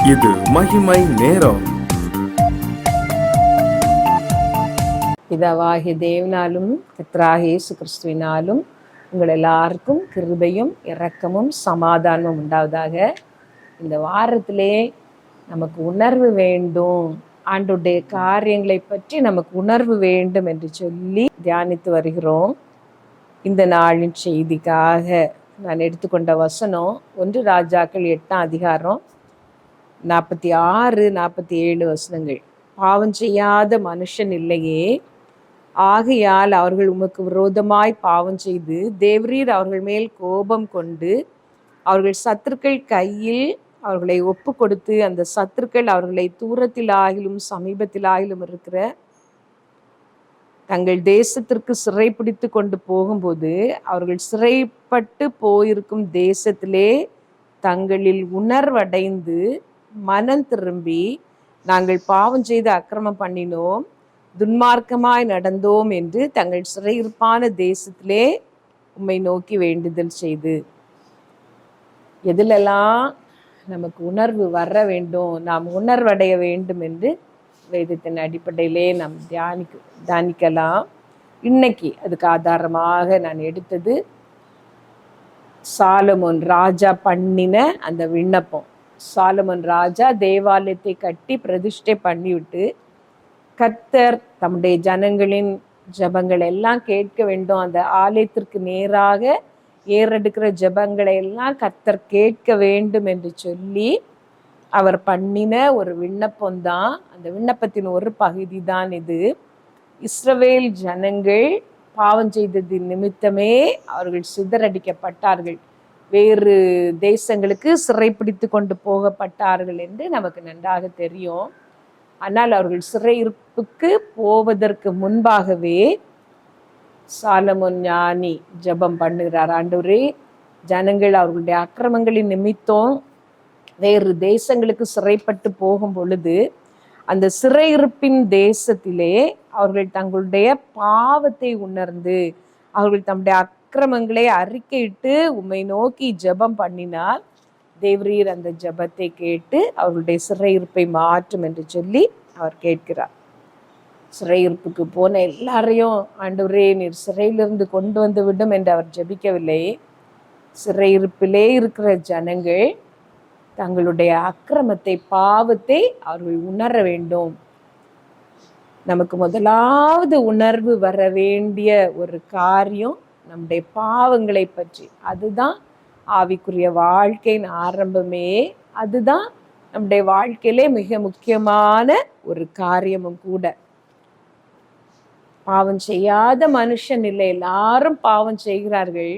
இது மகிமை நேரம். பிதாவாகிய தேவனாலும் கர்த்தராகிய இயேசு கிறிஸ்துவினாலும் உங்கள் எல்லாருக்கும் கிருபையும் இரக்கமும் சமாதானமும் உண்டாவதாக. இந்த வாரத்திலே நமக்கு உணர்வு வேண்டும், ஆண்டவருடைய காரியங்களை பற்றி நமக்கு உணர்வு வேண்டும் என்று சொல்லி தியானித்து வருகிறோம். இந்த நாளின் செய்திக்காக நான் எடுத்துக்கொண்ட வசனம் 1 ராஜாக்கள் 8ஆம் அதிகாரம் 46, 47 வசனங்கள். பாவம் செய்யாத மனுஷன் இல்லையே, ஆகையால் அவர்கள் உமக்கு விரோதமாய் பாவம் செய்து தேவரீர் அவர்கள் மேல் கோபம் கொண்டு அவர்கள் சத்துருக்கள் கையில் அவர்களை ஒப்பு கொடுத்து அந்த சத்துருக்கள் அவர்களை தூரத்திலாகிலும் சமீபத்திலாகிலும் இருக்கிற தங்கள் தேசத்திற்கு சிறைப்பிடித்து கொண்டு போகும்போது அவர்கள் சிறைப்பட்டு போயிருக்கும் தேசத்திலே தங்களில் உணர்வடைந்து மனம் திரும்பி நாங்கள் பாவம் செய்து அக்கிரமம் பண்ணினோம், துன்மார்க்கமாய் நடந்தோம் என்று தங்கள் சிறையிருப்பான தேசத்திலே உம்மை நோக்கி வேண்டுதல் செய்து. எதிலெல்லாம் நமக்கு உணர்வு வர வேண்டும், நாம் உணர்வடைய வேண்டும் என்று வேதத்தின் அடிப்படையிலே நாம் தியானிக்கலாம். இன்னைக்கு அதுக்கு ஆதாரமாக நான் எடுத்தது சாலமோன் ராஜா பண்ணின அந்த விண்ணப்பம். சாலமோன் ராஜா தேவாலயத்தை கட்டி பிரதிஷ்டை பண்ணிவிட்டு கர்த்தர் தம்முடைய ஜனங்களின் ஜபங்களை எல்லாம் கேட்க வேண்டும், அந்த ஆலயத்திற்கு நேராக ஏறெடுக்கிற ஜபங்களை எல்லாம் கர்த்தர் கேட்க வேண்டும் என்று சொல்லி அவர் பண்ணின ஒரு விண்ணப்பம் தான். அந்த விண்ணப்பத்தின் ஒரு பகுதி தான் இது. இஸ்ரவேல் ஜனங்கள் பாவம் செய்ததின் நிமித்தமே அவர்கள் சிதறடிக்கப்பட்டார்கள், வேறு தேசங்களுக்கு சிறைப்பிடித்து கொண்டு போகப்பட்டார்கள் என்று நமக்கு நன்றாக தெரியும். ஆனால் அவர்கள் சிறையிருப்புக்கு போவதற்கு முன்பாகவே சாலமோன் ஞானி ஜெபம் பண்ணுகிறார். ஆண்டவரே, ஜனங்கள் அவர்களுடைய அக்கிரமங்களின் நிமித்தம் வேறு தேசங்களுக்கு சிறைப்பட்டு போகும் பொழுது அந்த சிறையிருப்பின் தேசத்திலே அவர்கள் தங்களுடைய பாவத்தை உணர்ந்து அவர்கள் தம்முடைய அக்கிரமங்களை அறிக்கையிட்டு உம்மை நோக்கி ஜெபம் பண்ணினால் தேவரீர் அந்த ஜெபத்தை கேட்டு அவர்களுடைய சிறையிருப்பை மாற்றும் என்று சொல்லி அவர் கேட்கிறார். சிறையிருப்புக்கு போன எல்லாரையும் ஆண்டவரே நீர் சிறையிலிருந்து கொண்டு வந்து விடும் என்று அவர் ஜெபிக்கவில்லை. சிறையிருப்பிலே இருக்கிற ஜனங்கள் தங்களுடைய அக்கிரமத்தை பாவத்தை அவர்கள் உணர வேண்டும். நமக்கு முதலாவது உணர்வு வர வேண்டிய ஒரு காரியம் நம்முடைய பாவங்களை பற்றி. அதுதான் ஆவிக்குரிய வாழ்க்கையின் ஆரம்பமே. அதுதான் நம்முடைய வாழ்க்கையிலே மிக முக்கியமான ஒரு காரியமும் கூட. பாவம் செய்யாத மனுஷன் இல்லை, எல்லாரும் பாவம் செய்கிறார்கள்.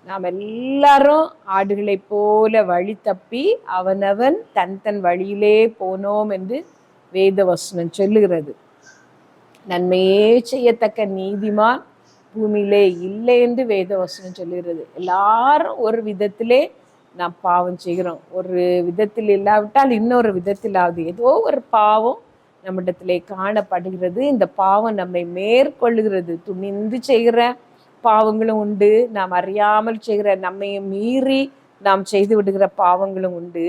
நாம் எல்லாரும் ஆடுகளை போல வழி தப்பி அவனவன் தன் தன் வழியிலே போனோம் என்று வேத வசனம் சொல்லுகிறது. நன்மையே செய்யத்தக்க நீதிமான் பூமியிலே இல்லை என்று வேத வசனம் சொல்லுகிறது. எல்லாரும் ஒரு விதத்திலே நாம் பாவம் செய்கிறோம், ஒரு விதத்தில் இல்லாவிட்டால் இன்னொரு விதத்திலாவது ஏதோ ஒரு பாவம் நம்மிடத்திலே காணப்படுகிறது. இந்த பாவம் நம்மை மேற்கொள்ளுகிறது. துணிந்து செய்கிற பாவங்களும் உண்டு, நாம் அறியாமல் செய்கிற நம்மையும் மீறி நாம் செய்து விடுகிற பாவங்களும் உண்டு.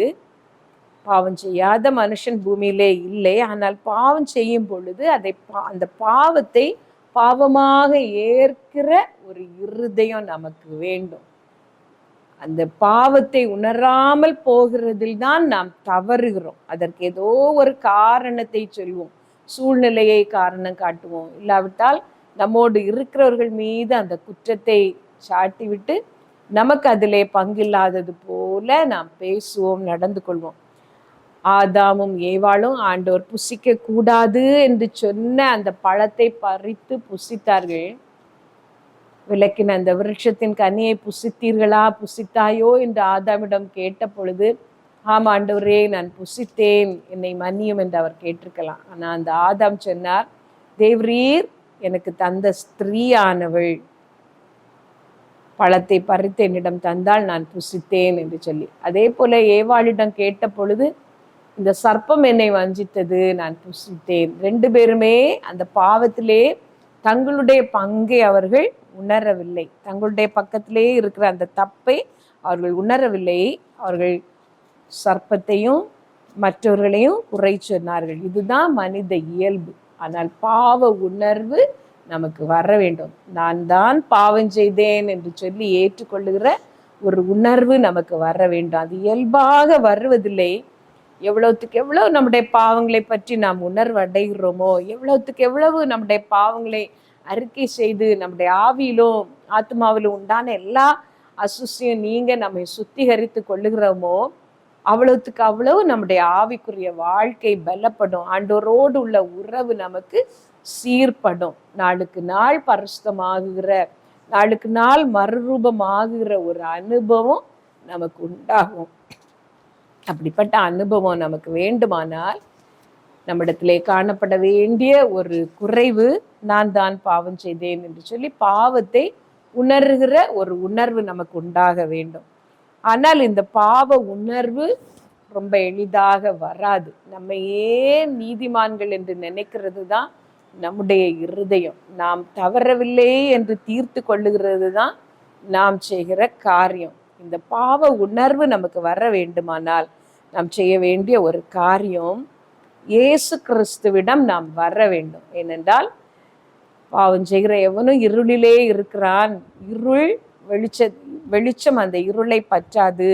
பாவம் செய்யாத மனுஷன் பூமியிலே இல்லை. ஆனால் பாவம் செய்யும் பொழுது அந்த பாவத்தை பாவமாக ஏற்கிற ஒரு இருதயம் நமக்கு வேண்டும். அந்த பாவத்தை உணராமல் போகிறதில் தான் நாம் தவறுகிறோம். அதற்கு ஏதோ ஒரு காரணத்தை சொல்வோம், சூழ்நிலையை காரணம் காட்டுவோம், இல்லாவிட்டால் நம்மோடு இருக்கிறவர்கள் மீது அந்த குற்றத்தை சாட்டிவிட்டு நமக்கு அதிலே பங்கில்லாதது போல நாம் பேசுவோம், நடந்து கொள்வோம். ஆதாமும் ஏவாளும் ஆண்டவர் புசிக்க கூடாது என்று சொன்ன அந்த பழத்தை பறித்து புசித்தார்கள். விளக்கின அந்த விருட்சத்தின் கனியை புசித்தீர்களா, புசித்தாயோ என்று ஆதாமிடம் கேட்ட பொழுது ஆம் ஆண்டவரே நான் புசித்தேன், என்னை மன்னியும் என்று அவர் கேட்டிருக்கலாம். ஆனால் அந்த ஆதாம் சொன்னார், தேவரீர் எனக்கு தந்த ஸ்திரீயானவள் பழத்தை பறித்து என்னிடம் தந்தால் நான் புசித்தேன் என்று சொல்லி. அதே போல ஏவாளிடம் கேட்ட பொழுது இந்த சர்ப்பம் என்னை வஞ்சித்தது, நான் புசித்தேன். 2 பேருமே அந்த பாவத்திலே தங்களுடைய பங்கை அவர்கள் உணரவில்லை. தங்களுடைய பக்கத்திலே இருக்கிற அந்த தப்பை அவர்கள் உணரவில்லை. அவர்கள் சர்ப்பத்தையும் மற்றவர்களையும் குறை சொன்னார்கள். இதுதான் மனித இயல்பு. ஆனால் பாவ உணர்வு நமக்கு வர வேண்டும். நான் தான் பாவம் செய்தேன் என்று சொல்லி ஏற்றுக்கொள்ளுகிற ஒரு உணர்வு நமக்கு வர வேண்டும். அது இயல்பாக வருவதில்லை. எவ்வளவுக்கு எவ்வளவு நம்முடைய பாவங்களை பற்றி நாம் உணர்வு அடைகிறோமோ, எவ்வளவுக்கு எவ்வளவு நம்முடைய பாவங்களை அறிக்கை செய்து நம்முடைய ஆவியிலும் ஆத்மாவிலும் உண்டான எல்லா அசுசியும் நீங்க நம்மை சுத்திகரித்து கொள்ளுகிறோமோ, அவ்வளவுக்கு அவ்வளவு நம்முடைய ஆவிக்குரிய வாழ்க்கை பலப்படும். ஆண்டவரோடு உள்ள உறவு நமக்கு சீர்படும். நாளுக்கு நாள் பரிசுத்தமாகுகிற, நாளுக்கு நாள் மறுரூபமாகுகிற ஒரு அனுபவம் நமக்கு உண்டாகும். அப்படிப்பட்ட அனுபவம் நமக்கு வேண்டுமானால் நம்மிடத்திலே காணப்பட வேண்டிய ஒரு குறைவு, நான் தான் பாவம் செய்தேன் என்று சொல்லி பாவத்தை உணர்கிற ஒரு உணர்வு நமக்கு உண்டாக வேண்டும். ஆனால் இந்த பாவ உணர்வு ரொம்ப எளிதாக வராது. நம்ம ஏன் நீதிமான்கள் என்று நினைக்கிறது தான் நம்முடைய இருதயம். நாம் தவறவில்லை என்று தீர்த்து கொள்ளுகிறது தான் நாம் செய்கிற காரியம். இந்த பாவ உணர்வு நமக்கு வர வேண்டுமானால் நாம் செய்ய வேண்டிய ஒரு காரியம், இயேசு கிறிஸ்துவிடம் நாம் வர வேண்டும். ஏனென்றால் பாவம் செய்கிற எவனும் இருளிலே இருக்கிறான், இருள் வெளிச்சம் அந்த இருளை பற்றாது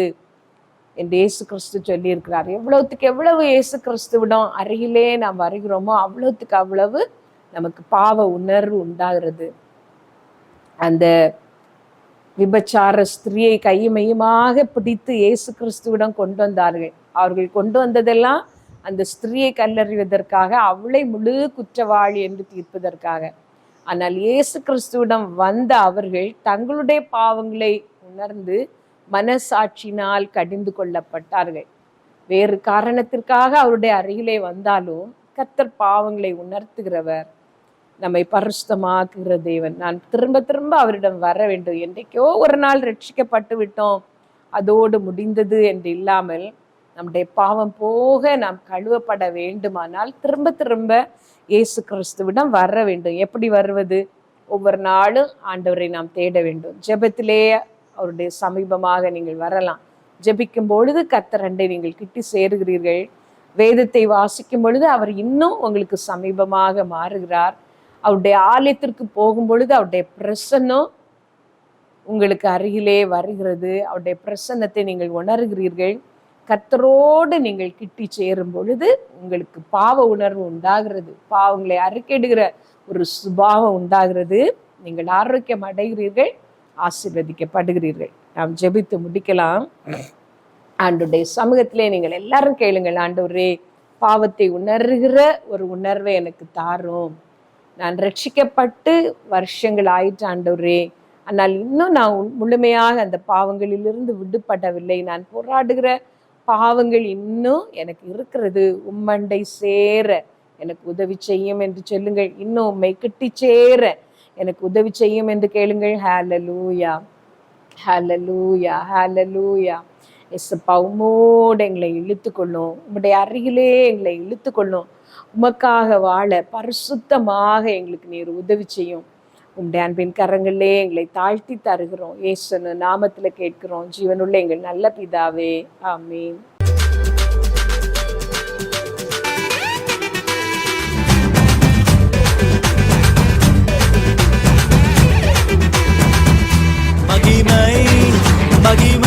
என்று இயேசு கிறிஸ்து சொல்லி இருக்கிறார். எவ்வளவுக்கு எவ்வளவு இயேசு கிறிஸ்துவிடம் அருகிலே நாம் வருகிறோமோ அவ்வளவுக்கு அவ்வளவு நமக்கு பாவ உணர்வு உண்டாகிறது. அந்த விபச்சார ஸ்திரியை கையுமையுமாக பிடித்து இயேசு கிறிஸ்துவிடம் கொண்டு வந்தார்கள். அவர்கள் கொண்டு வந்ததெல்லாம் அந்த ஸ்திரியை கல்லறிவதற்காக, அவளை முழு குற்றவாளி என்று தீர்ப்பதற்காக. ஆனால் இயேசு கிறிஸ்துவிடம் வந்த அவர்கள் தங்களுடைய பாவங்களை உணர்ந்து மனசாட்சியினால் கடிந்து கொள்ளப்பட்டார்கள். வேறு காரணத்திற்காக அவருடைய அருகிலே வந்தாலும் கர்த்தர் பாவங்களை உணர்த்துகிறவர், நம்மை பரிசுத்தமாக்குகிற தேவன். நான் திரும்ப திரும்ப அவரிடம் வர வேண்டும். என்றைக்கோ ஒரு நாள் ரட்சிக்கப்பட்டு விட்டோம், அதோடு முடிந்தது என்று இல்லாமல் நம்முடைய பாவம் போக நாம் கழுவப்பட வேண்டுமானால் திரும்ப திரும்ப இயேசு கிறிஸ்துவிடம் வர வேண்டும். எப்படி வருவது? ஒவ்வொரு நாளும் ஆண்டவரை நாம் தேட வேண்டும். ஜெபத்திலே அவருடைய சமீபமாக நீங்கள் வரலாம். ஜெபிக்கும் பொழுது கர்த்தர் அண்டை நீங்கள் கிட்டி சேருகிறீர்கள். வேதத்தை வாசிக்கும் பொழுது அவர் இன்னும் உங்களுக்கு சமீபமாக மாறுகிறார். அவருடைய ஆலயத்திற்கு போகும் பொழுது அவருடைய பிரசன்னம் உங்களுக்கு அருகிலே வருகிறது. அவருடைய பிரசன்னத்தை நீங்கள் உணர்கிறீர்கள். கர்த்தரோடு நீங்கள் கிட்டி சேரும் பொழுது உங்களுக்கு பாவ உணர்வு உண்டாகிறது. பாவங்களை அறிக்கையிடுகிற ஒரு சுபாவம் உண்டாகிறது. நீங்கள் ஆரோக்கியம் அடைகிறீர்கள், ஆசீர்வதிக்கப்படுகிறீர்கள். நாம் ஜெபித்து முடிக்கலாம். ஆண்டவருடைய சமூகத்திலே நீங்கள் எல்லாரும் கேளுங்கள். ஆண்டவரே, பாவத்தை உணர்கிற ஒரு உணர்வை எனக்கு தாரும். நான் ரட்சிக்கப்பட்டு வருஷங்கள் ஆயிற்று ஆண்டவரே, ஆனால் இன்னும் நான் முழுமையாக அந்த பாவங்களிலிருந்து விடுபடவில்லை. நான் போராடுகிற பாவங்கள் இன்னும் எனக்கு இருக்கிறது. உம்மண்டை சேர எனக்கு உதவி செய்யும் என்று சொல்லுங்கள். இன்னும் உம்மை கிட்டி சேர எனக்கு உதவி செய்யும் என்று கேளுங்கள். ஹல்லேலூயா, ஹல்லேலூயா, ஹல்லேலூயா. எஸ்ஸப்பா, உம்மோடு எங்களை இழுத்துக்கொள்ளும், உம்முடைய அருகிலே எங்களை இழுத்துக்கொள்ளும். உமக்காக வாழ பரிசுத்தமாக எங்களுக்கு நீர் உதவி செய்யும். உம்முடைய அன்பின் கரங்களிலே எங்களை தாழ்த்தி தருகிறோம். இயேசு நாமத்தில் கேட்கிறோம், ஜீவனுள்ள எங்கள் நல்ல பிதாவே, ஆமீன். மகிமை மகிமை